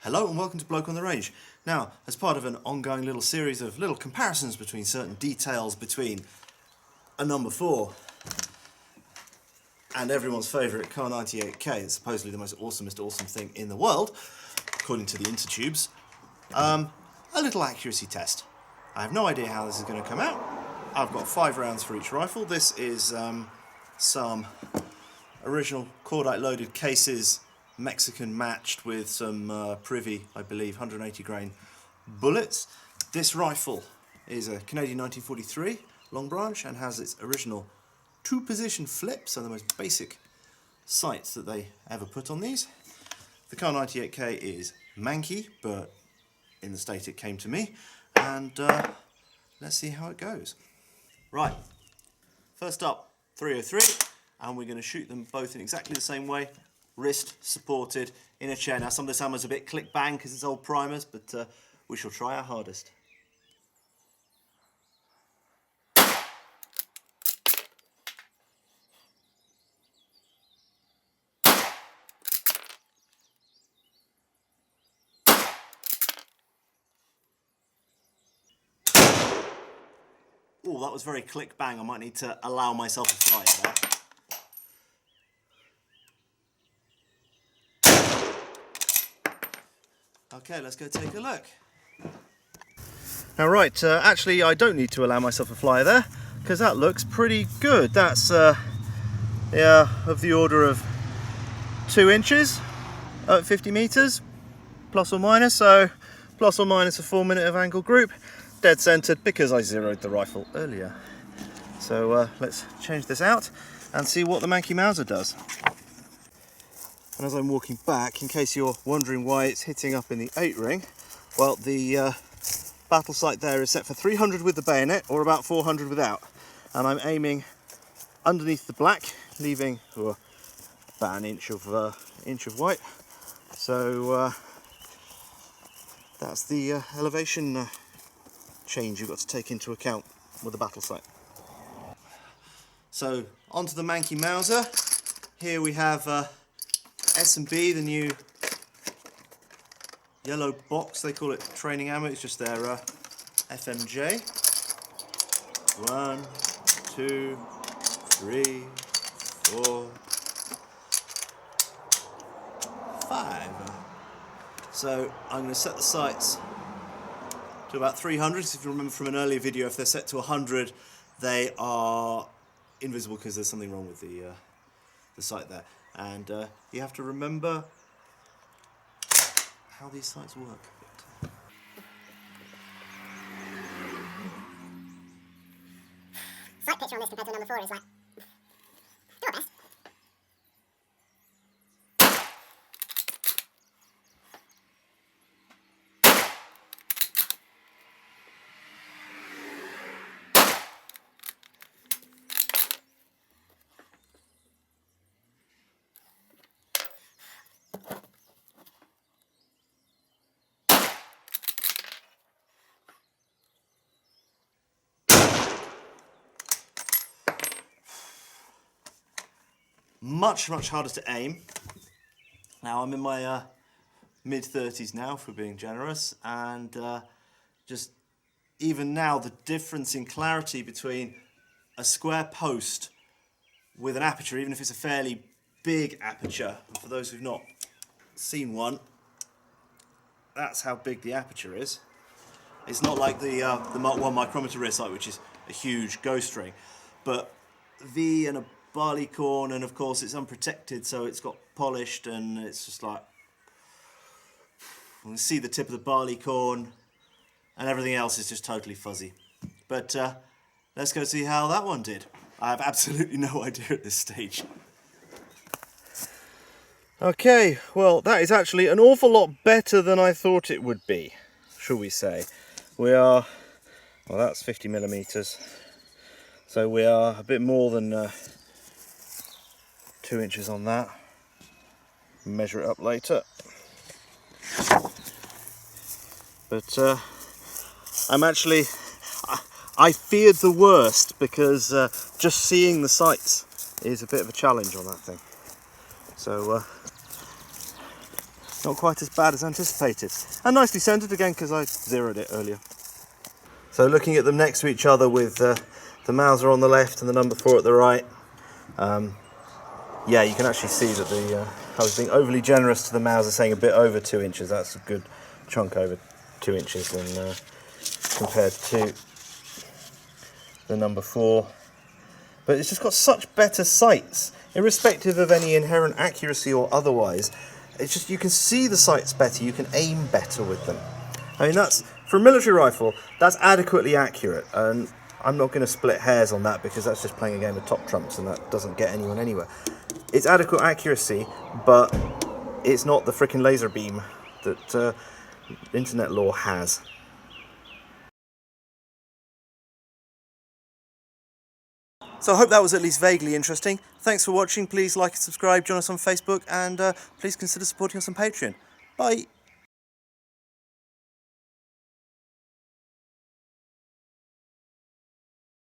Hello and welcome to Bloke on the Range. Now, as part of an ongoing little series of little comparisons between certain details between a No.4 and everyone's favourite Kar98k, it's supposedly the most awesome thing in the world, according to the Intertubes, a little accuracy test. I have no idea how this is going to come out. I've got 5 rounds for each rifle. This is some original cordite loaded cases, Mexican matched with some Privy, I believe, 180 grain bullets. This rifle is a Canadian 1943 long branch and has its original 2-position flip, so the most basic sights that they ever put on these. The Kar98k is manky, but in the state it came to me, and let's see how it goes. Right, first up, 303, and we're going to shoot them both in exactly the same way. Wrist supported in a chair. Now some of this ammo's a bit click bang because it's old primers, but we shall try our hardest. Oh, that was very click bang. I might need to allow myself a fly there. Okay, let's go take a look. Now right, actually I don't need to allow myself a fly there, because that looks pretty good. That's yeah, of the order of 2 inches at 50 meters, plus or minus, so plus or minus a 4-minute of angle group, dead centered because I zeroed the rifle earlier. So let's change this out and see what the manky Mauser does. And as I'm walking back, in case you're wondering why it's hitting up in the 8 ring, well, the battle sight there is set for 300 with the bayonet, or about 400 without. And I'm aiming underneath the black, leaving about an inch of white. So that's the elevation change you've got to take into account with the battle sight. So onto the manky Mauser. Here we have S&B, the new yellow box, they call it training ammo, it's just their FMJ. 1, 2, 3, 4, 5. So I'm going to set the sights to about 300. So if you remember from an earlier video, if they're set to 100, they are invisible because there's something wrong with the sight there. And you have to remember how these sights work. Sight picture on this compared to No.4 is like, do our best. Much harder to aim. Now I'm in my mid-30s now, for being generous, and just even now the difference in clarity between a square post with an aperture, even if it's a fairly big aperture, and for those who've not seen one, that's how big the aperture is. It's not like the Mark 1 micrometer rear sight, which is a huge ghost ring, but V and a barleycorn, and of course it's unprotected, so it's got polished, and it's just like, you can see the tip of the barleycorn, and everything else is just totally fuzzy. But let's go see how that one did. I have absolutely no idea at this stage. Okay, well that is actually an awful lot better than I thought it would be, shall we say. We are, well that's 50 millimeters, so we are a bit more than 2 inches on that. Measure it up later. But I feared the worst, because just seeing the sights is a bit of a challenge on that thing. So not quite as bad as anticipated. And nicely centered again because I zeroed it earlier. So looking at them next to each other with the Mauser on the left and the number 4 at the right, yeah, you can actually see that I was being overly generous to the Mauser, saying a bit over 2 inches. That's a good chunk over 2 inches than compared to the number 4. But it's just got such better sights, irrespective of any inherent accuracy or otherwise. It's just, you can see the sights better, you can aim better with them. I mean, that's, for a military rifle, that's adequately accurate, and I'm not going to split hairs on that because that's just playing a game of top trumps and that doesn't get anyone anywhere. It's adequate accuracy, but it's not the frickin' laser beam that internet law has. So I hope that was at least vaguely interesting. Thanks for watching. Please like and subscribe, join us on Facebook, and please consider supporting us on Patreon. Bye!